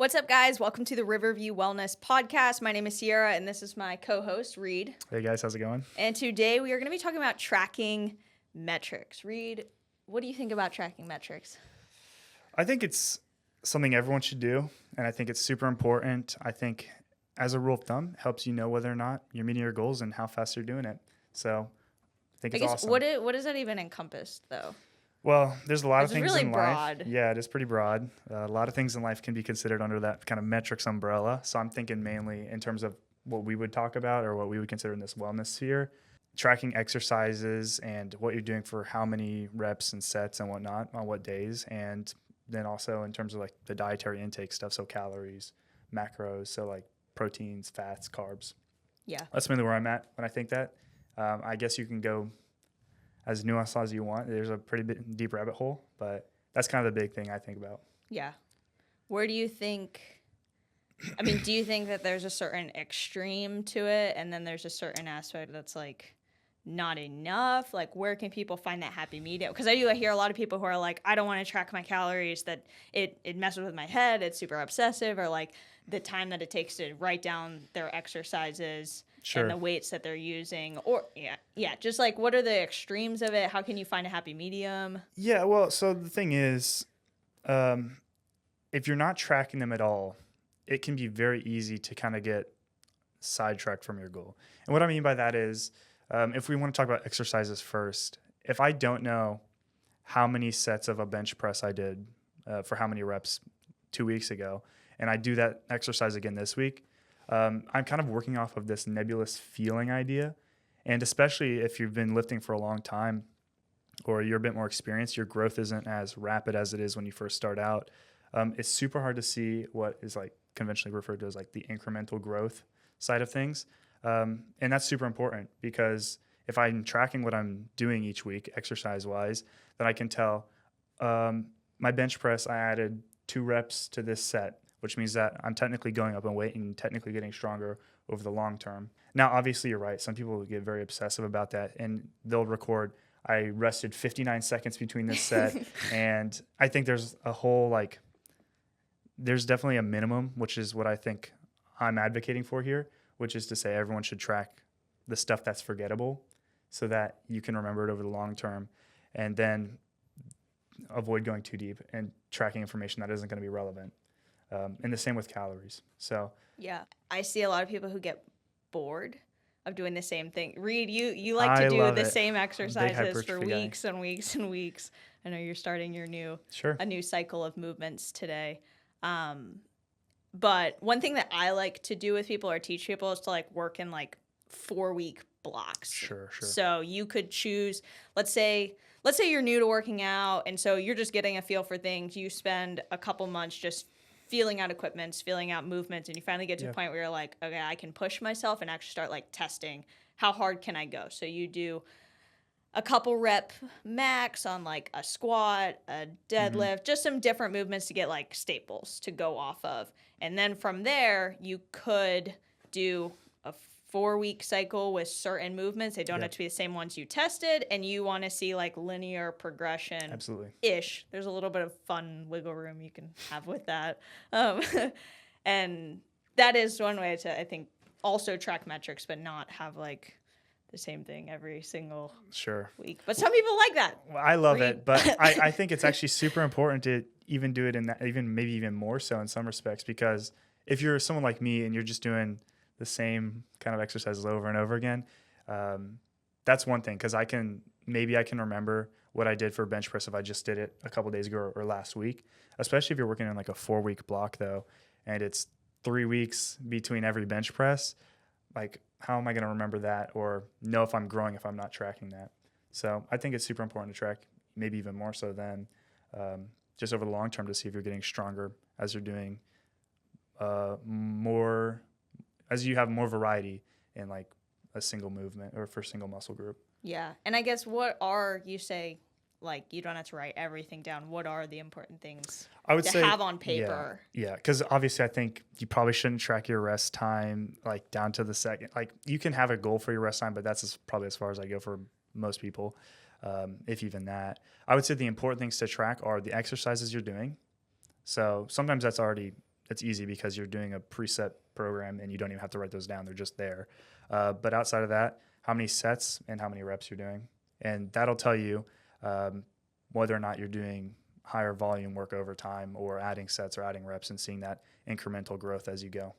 What's up, guys? Welcome to the Riverview Wellness Podcast. My name is Sierra, and this is my co-host, Reed. Hey, guys. How's it going? And today we are going to be talking about tracking metrics. Reed, what do you think about tracking metrics? I think it's something everyone should do, and I think it's super important. I think, as a rule of thumb, it helps you know whether or not you're meeting your goals and how fast you're doing it. So I think it's awesome. What does that even encompass, though? Well, there's a lot of things really in broad. life. Yeah, it is pretty broad. A lot of things in life can be considered under that kind of metrics umbrella. So I'm thinking mainly in terms of what we would talk about or what we would consider in this wellness sphere, tracking exercises and what you're doing for how many reps and sets and whatnot on what days. And then also in terms of like the dietary intake stuff, so calories, macros, so like proteins, fats, carbs. Yeah. That's mainly where I'm at when I think that. I guess you can go as nuanced as you want. There's a pretty deep rabbit hole, but that's kind of the big thing I think about. Yeah. Where do you think, do you think that there's a certain extreme to it and then there's a certain aspect that's like not enough? Like, where can people find that happy medium? Because I hear a lot of people who are like, I don't want to track my calories, that it messes with my head, it's super obsessive, or like the time that it takes to write down their exercises. Sure. And the weights that they're using, or just like, what are the extremes of it? How can you find a happy medium? Yeah, well, so the thing is, if you're not tracking them at all, it can be very easy to kind of get sidetracked from your goal. And what I mean by that is, if we want to talk about exercises first, if I don't know how many sets of a bench press I did for how many reps 2 weeks ago, and I do that exercise again this week, I'm kind of working off of this nebulous feeling idea. And especially if you've been lifting for a long time or you're a bit more experienced, your growth isn't as rapid as it is when you first start out. It's super hard to see what is like conventionally referred to as like the incremental growth side of things. And that's super important because if I'm tracking what I'm doing each week exercise-wise, then I can tell my bench press, I added 2 reps to this set, which means that I'm technically going up in weight and technically getting stronger over the long term. Now, obviously, you're right. Some people get very obsessive about that, and they'll record, I rested 59 seconds between this set. And I think there's a whole, there's definitely a minimum, which is what I think I'm advocating for here, which is to say everyone should track the stuff that's forgettable so that you can remember it over the long term, and then avoid going too deep and tracking information that isn't going to be relevant. And the same with calories. So yeah, I see a lot of people who get bored of doing the same thing. Reed, you like to do the same exercises for weeks and weeks and weeks. I know you're starting your a new cycle of movements today. But one thing that I like to do with people or teach people is to like work in like 4-week blocks. Sure. So you could choose, let's say you're new to working out, and so you're just getting a feel for things. You spend a couple months just feeling out equipments, feeling out movements, and you finally get to a point where you're like, okay, I can push myself and actually start like testing how hard can I go. So you do a couple rep max on like a squat, a deadlift, just some different movements to get like staples to go off of. And then from there, you could do a 4-week cycle with certain movements. They don't have to be the same ones you tested, and you want to see like linear progression. Absolutely. Ish. There's a little bit of fun wiggle room you can have with that. And that is one way to, I think, also track metrics, but not have like the same thing every single week. But some people like that. Well, I love it, but I think it's actually super important to even do it in that, maybe even more so in some respects, because if you're someone like me and you're just doing the same kind of exercises over and over again, that's one thing, because I can remember what I did for bench press if I just did it a couple days ago or last week, especially if you're working in like a 4-week block though, and it's 3 weeks between every bench press. Like, how am I going to remember that or know if I'm growing if I'm not tracking that? So I think it's super important to track, maybe even more so than just over the long term, to see if you're getting stronger as you're doing more, as you have more variety in like a single movement or for a single muscle group. Yeah. And I guess you say, like, you don't have to write everything down. What are the important things I would say have on paper? Yeah. Because obviously I think you probably shouldn't track your rest time like down to the second. Like, you can have a goal for your rest time, but that's probably as far as I go for most people, if even that. I would say the important things to track are the exercises you're doing. So sometimes that's already it's easy because you're doing a preset program and you don't even have to write those down. They're just there. But outside of that, how many sets and how many reps you're doing. And that'll tell you whether or not you're doing higher volume work over time or adding sets or adding reps and seeing that incremental growth as you go.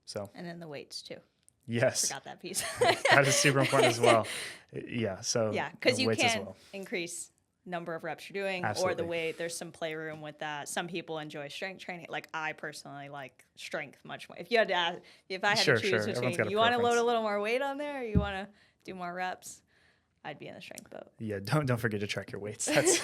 So. And then the weights too. Yes. Forgot that piece. That is super important as well. Yeah. So. Yeah, because you can increase number of reps you're doing. Absolutely. Or the weight. There's some playroom with that. Some people enjoy strength training. Like I personally like strength much more. If you had to ask, if I had to choose between, you want to load a little more weight on there or you want to do more reps, I'd be in the strength boat. Yeah, don't forget to track your weights. That's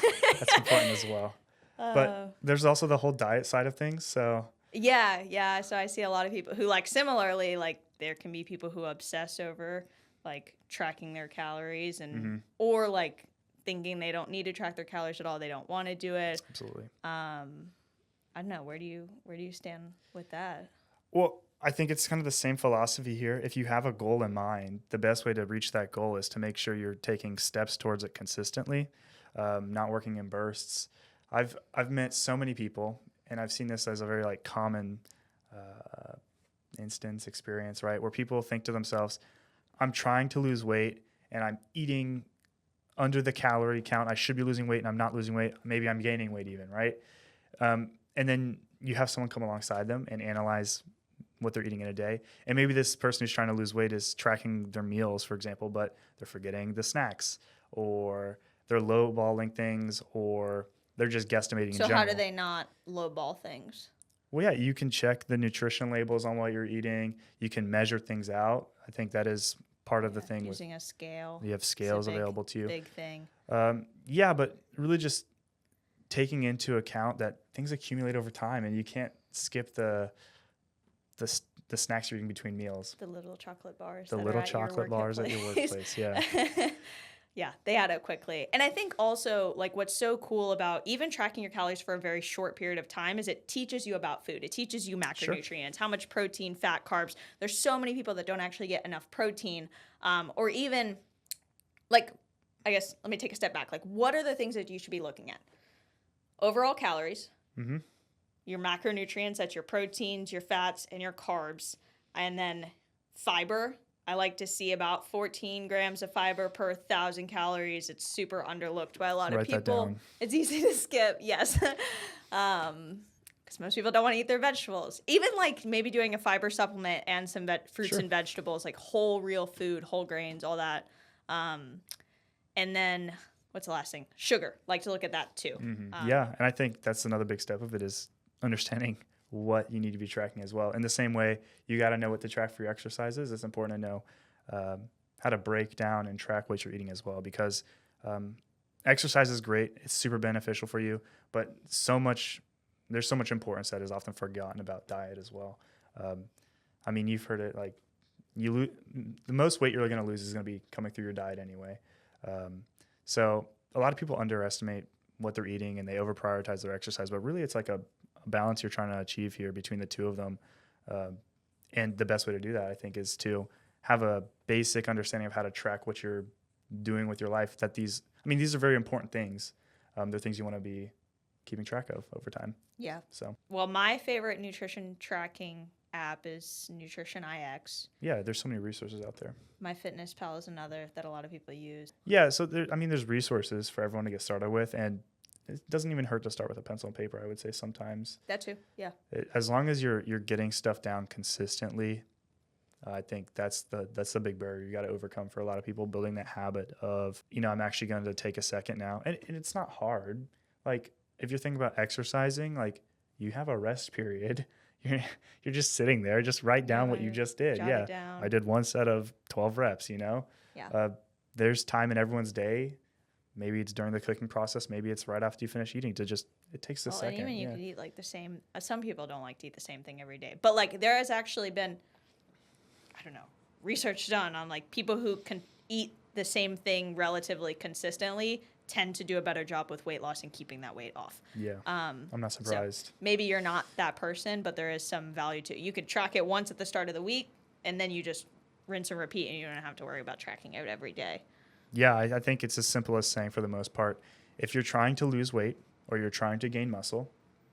important as well. But there's also the whole diet side of things. So yeah. So I see a lot of people who like similarly, like there can be people who obsess over like tracking their calories and or like thinking they don't need to track their calories at all. They don't want to do it. Absolutely. I don't know. Where do you stand with that? Well, I think it's kind of the same philosophy here. If you have a goal in mind, the best way to reach that goal is to make sure you're taking steps towards it consistently, not working in bursts. I've met so many people, and I've seen this as a very like common experience, right? Where people think to themselves, I'm trying to lose weight and I'm eating under the calorie count. I should be losing weight and I'm not losing weight. Maybe I'm gaining weight even, right? And then you have someone come alongside them and analyze what they're eating in a day. And maybe this person who's trying to lose weight is tracking their meals, for example, but they're forgetting the snacks or they're lowballing things or they're just guesstimating in general. So how do they not lowball things? Well, yeah, you can check the nutrition labels on what you're eating. You can measure things out. I think that is part of the thing. Using a scale. You have scales available to you. Big thing. Yeah, but really just taking into account that things accumulate over time and you can't skip the snacks you're eating between meals. The little chocolate bars. The little chocolate bars at your workplace, yeah. Yeah, they add up quickly. And I think also, like, what's so cool about even tracking your calories for a very short period of time is it teaches you about food. It teaches you macronutrients, how much protein, fat, carbs. There's so many people that don't actually get enough protein. Or even, like, I guess, let me take a step back. Like, what are the things that you should be looking at? Overall calories. Mm-hmm. Your macronutrients, that's your proteins, your fats, and your carbs. And then fiber. I like to see about 14 grams of fiber per 1,000 calories. It's super underlooked by a lot of people. Write that down. It's easy to skip, yes. Because most people don't want to eat their vegetables. Even like maybe doing a fiber supplement and some fruits and vegetables, like whole real food, whole grains, all that. And then what's the last thing? Sugar. Like to look at that too. Mm-hmm. Yeah, and I think that's another big step of it is understanding what you need to be tracking as well. In the same way, you got to know what to track for your exercises. It's important to know how to break down and track what you're eating as well, because exercise is great. It's super beneficial for you, but there's so much importance that is often forgotten about diet as well. I mean, you've heard it, like the most weight you're going to lose is going to be coming through your diet anyway. So a lot of people underestimate what they're eating and they over prioritize their exercise, but really it's like a balance you're trying to achieve here between the two of them. And the best way to do that, I think, is to have a basic understanding of how to track what you're doing with your life. These are very important things. They're things you want to be keeping track of over time. Yeah. So. Well, my favorite nutrition tracking app is Nutrition IX. Yeah, there's so many resources out there. MyFitnessPal is another that a lot of people use. Yeah, so there's resources for everyone to get started with, and it doesn't even hurt to start with a pencil and paper, I would say sometimes. That too, yeah. As long as you're getting stuff down consistently, I think that's the big barrier you got to overcome for a lot of people, building that habit of, I'm actually going to take a second now. And it's not hard. Like, if you're thinking about exercising, like, you have a rest period. You're just sitting there. Just write down what you just did. Jot it down. I did one set of 12 reps, Yeah. There's time in everyone's day. Maybe it's during the cooking process. Maybe it's right after you finish eating it takes a second. And even you could eat like the same. Some people don't like to eat the same thing every day. But like there has actually been, research done on like people who can eat the same thing relatively consistently tend to do a better job with weight loss and keeping that weight off. Yeah, I'm not surprised. So maybe you're not that person, but there is some value to it. You could track it once at the start of the week, and then you just rinse and repeat, and you don't have to worry about tracking it every day. Yeah, I think it's as simple as saying, for the most part, if you're trying to lose weight or you're trying to gain muscle,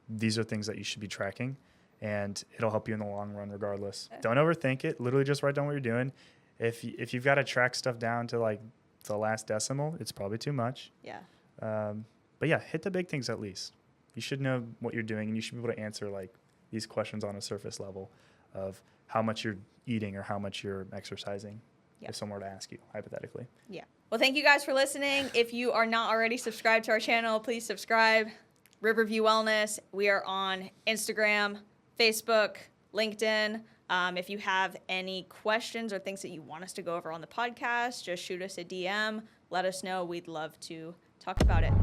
these are things that you should be tracking. and it'll help you in the long run regardless. Don't overthink it. Literally just write down what you're doing. If you've got to track stuff down to like the last decimal, it's probably too much. Yeah. But yeah, hit the big things at least. You should know what you're doing, and you should be able to answer like these questions on a surface level of how much you're eating or how much you're exercising. Yep. If someone were to ask you, hypothetically. Yeah. Well, thank you guys for listening. If you are not already subscribed to our channel, please subscribe. Riverview Wellness. We are on Instagram, Facebook, LinkedIn. If you have any questions or things that you want us to go over on the podcast, just shoot us a DM. Let us know. We'd love to talk about it.